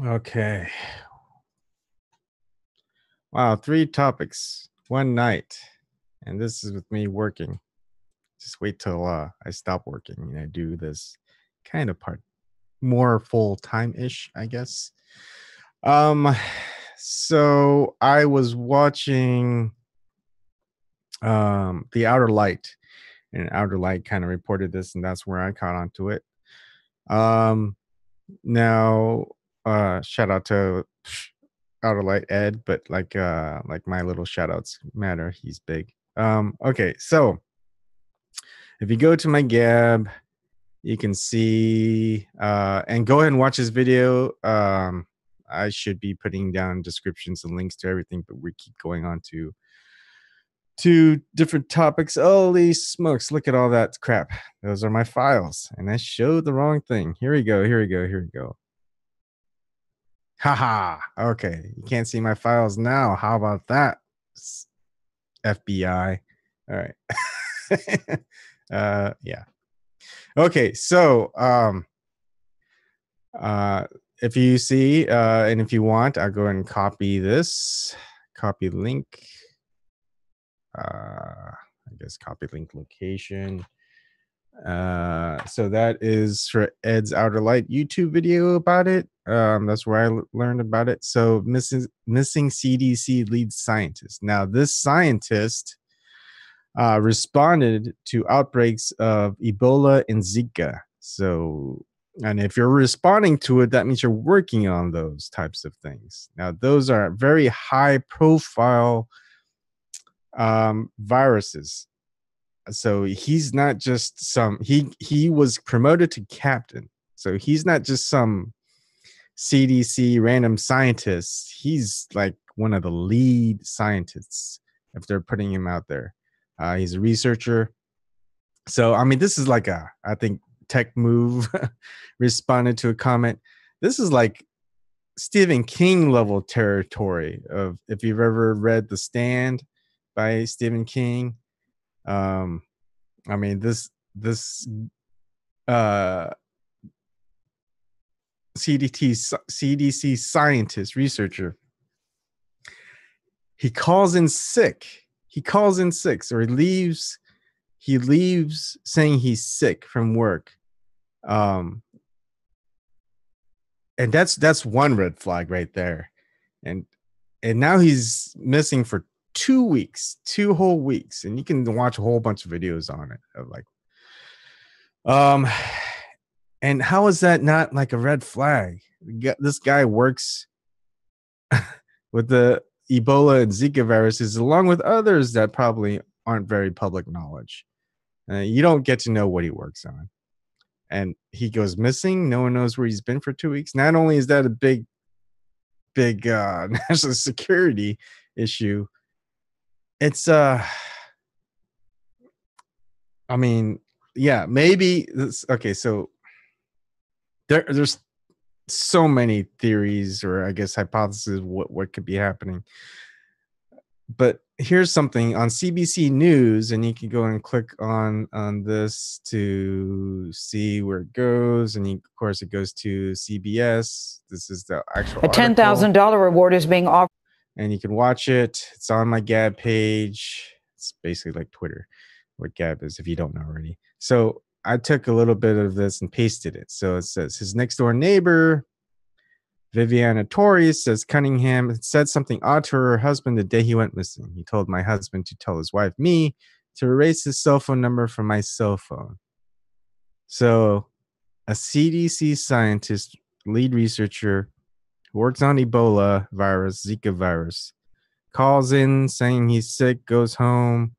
Okay. Wow, 3 topics, one night. And this is with me working. Just wait till I stop working and I do this kind of part more full time-ish, I guess. Um so I was watching The Outer Light, and Outer Light kind of reported this, and that's where I caught onto it. Um now shout out to Outer Light Ed, but like my little shout outs matter. He's big. Okay, so if you go to my Gab, you can see and go ahead and watch this video. I should be putting down descriptions and links to everything, but we keep going on to different topics. Holy smokes, look at all that crap. Those are my files, and I showed the wrong thing. Here we go. Haha. Okay, you can't see my files now. How about that, FBI? All right. Yeah. Okay, so if you see and if you want, I'll go ahead and copy this. Copy link. I guess copy link location. So that is for Ed's Outer Light YouTube video about it. That's where I learned about it. So missing CDC Lead Scientist. Now this scientist responded to outbreaks of Ebola and Zika. So, and if you're responding to it, that means you're working on those types of things. Now those are very high profile viruses. So he's not just some, he was promoted to captain. So he's not just some CDC random scientist. He's like one of the lead scientists if they're putting him out there. He's a researcher. So, I mean, this is like I think Tech Move responded to a comment. This is like Stephen King level territory of, if you've ever read The Stand by Stephen King. I mean, this CDC scientist researcher, he calls in sick, or he leaves saying he's sick from work. And that's one red flag right there. And now he's missing for 2 weeks, 2 whole weeks, and you can watch a whole bunch of videos on it of like and how is that not like a red flag? This guy works with the Ebola and Zika viruses, along with others that probably aren't very public knowledge. You don't get to know what he works on. And he goes missing. No one knows where he's been for 2 weeks. Not only is that a big national security issue, it's I mean, yeah, maybe this, okay, so there's so many theories, or I guess hypotheses, what could be happening. But here's something on CBC News, and you can go and click on this to see where it goes. And of course, it goes to CBS. This is the actual A $10,000 reward is being offered. And you can watch it. It's on my Gab page. It's basically like Twitter, what Gab is, if you don't know already. So I took a little bit of this and pasted it. So it says his next door neighbor, Viviana Torres, says Cunningham said something odd to her husband the day he went missing. He told my husband to tell his wife, me, to erase his cell phone number from my cell phone. So a CDC scientist, lead researcher, who works on Ebola virus, Zika virus, calls in saying he's sick, goes home.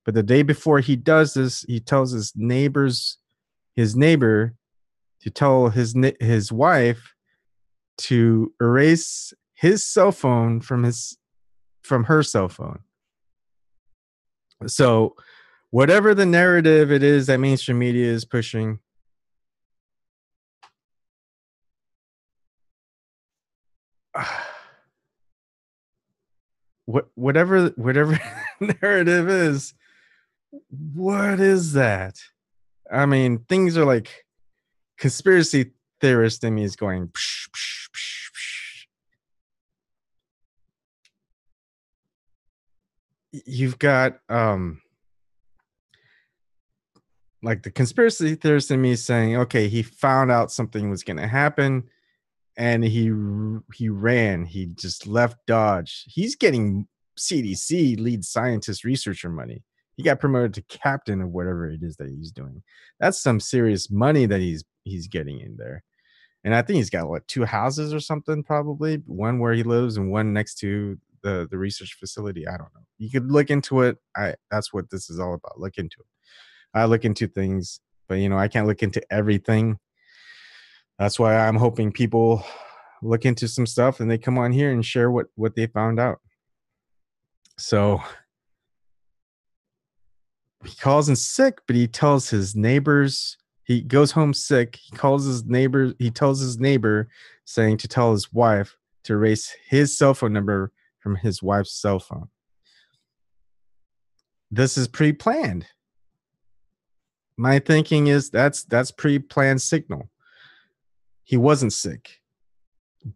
But the day before he does this, he tells his neighbor to tell his wife to erase his cell phone from her cell phone. So whatever the narrative it is that mainstream media is pushing, whatever narrative is, what is that? I mean, things are like conspiracy theorist in me is going psh, psh, psh, you've got like the conspiracy theorist in me saying, okay, he found out something was going to happen and he ran. He just left Dodge. He's getting CDC lead scientist researcher money. He got promoted to captain of whatever it is that he's doing. That's some serious money that he's getting in there. And I think he's got what, 2 houses or something, probably one where he lives and one next to the research facility. I don't know. You could look into it. That's what this is all about. Look into it. I look into things, but I can't look into everything. That's why I'm hoping people look into some stuff and they come on here and share what they found out. So he calls in sick, but he tells his neighbors. He goes home sick. He calls his neighbor. He tells his neighbor saying to tell his wife to erase his cell phone number from his wife's cell phone. This is pre-planned. My thinking is that's pre-planned signal. He wasn't sick.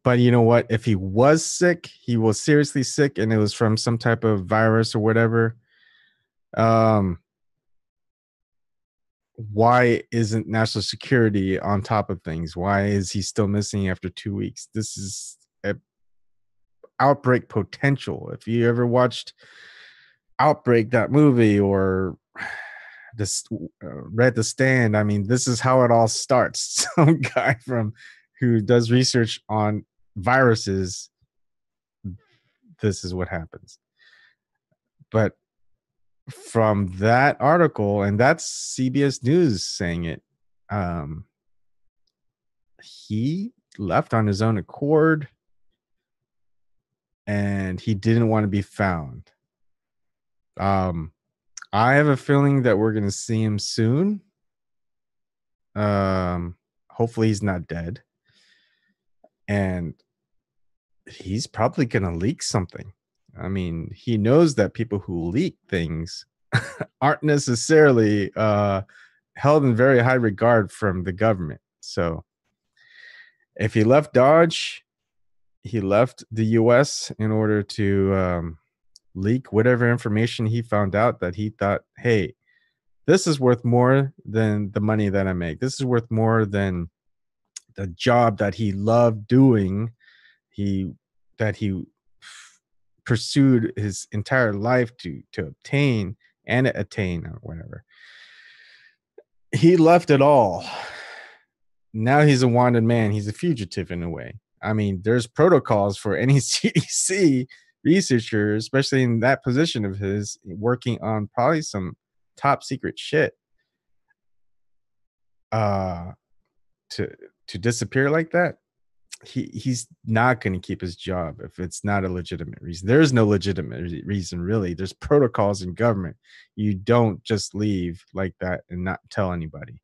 But you know what? If he was sick, he was seriously sick and it was from some type of virus or whatever. Why isn't national security on top of things? Why is he still missing after 2 weeks? This is a outbreak potential. If you ever watched Outbreak, that movie, or this read The Stand, I mean, this is how it all starts. Some guy who does research on viruses, this is what happens. But from that article, and that's CBS News saying it, he left on his own accord and he didn't want to be found. I have a feeling that we're going to see him soon. Hopefully he's not dead. And he's probably going to leak something. I mean, he knows that people who leak things aren't necessarily held in very high regard from the government. So if he left Dodge, he left the US in order to leak whatever information he found out that he thought, hey, this is worth more than the money that I make. This is worth more than the job that he loved doing. That he pursued his entire life to obtain and attain or whatever. He left it all. Now he's a wanted man. He's a fugitive in a way. I mean, there's protocols for any CDC researcher, especially in that position of his, working on probably some top secret shit, to disappear like that. He's not going to keep his job if it's not a legitimate reason. There's no legitimate reason, really. There's protocols in government. You don't just leave like that and not tell anybody.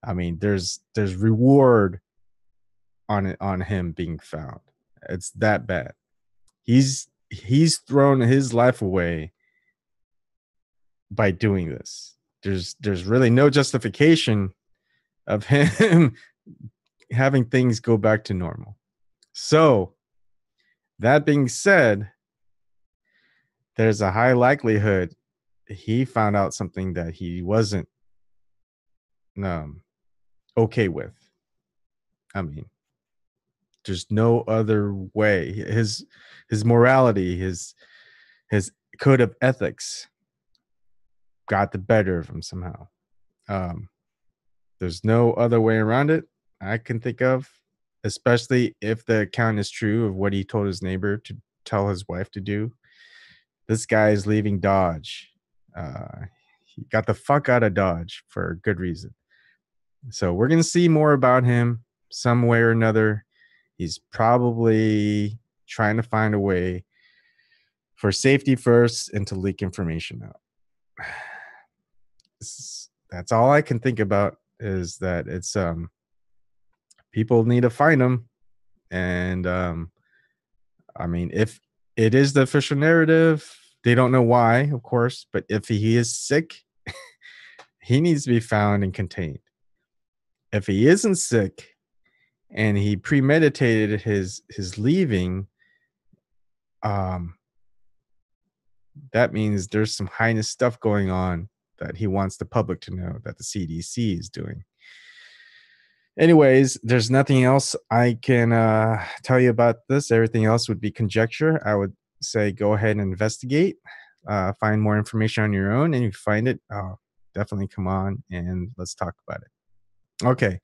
I mean, there's reward on him being found. It's that bad. He's thrown his life away by doing this. There's really no justification of him having things go back to normal. So that being said, there's a high likelihood he found out something that he wasn't okay with. I mean, there's no other way. His morality, his code of ethics got the better of him somehow. There's no other way around it I can think of, especially if the account is true of what he told his neighbor to tell his wife to do. This guy is leaving Dodge. He got the fuck out of Dodge for a good reason. So we're going to see more about him some way or another. He's probably trying to find a way for safety first and to leak information out. That's all I can think about, is that it's people need to find him. And I mean, if it is the official narrative, they don't know why, of course, but if he is sick, he needs to be found and contained. If he isn't sick and he premeditated his leaving, that means there's some heinous stuff going on that he wants the public to know that the CDC is doing. Anyways, there's nothing else I can tell you about this. Everything else would be conjecture. I would say go ahead and investigate, find more information on your own, and if you find it, definitely come on and let's talk about it. Okay,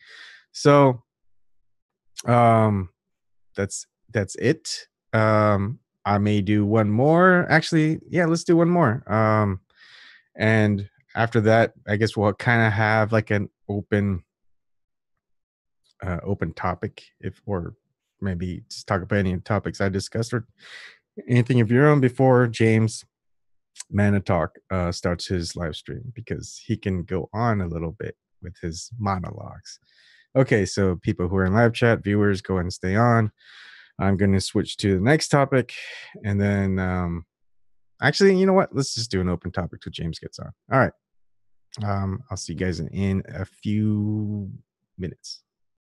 so that's it. I may do one more. Actually, yeah, let's do one more. And after that, I guess we'll kind of have like an open topic, or maybe just talk about any topics I discussed or anything of your own before James Manatalk starts his live stream, because he can go on a little bit with his monologues. Okay, so people who are in live chat, viewers, go ahead and stay on. I'm going to switch to the next topic, and then actually, you know what? Let's just do an open topic till James gets on. All right. I'll see you guys in a few minutes.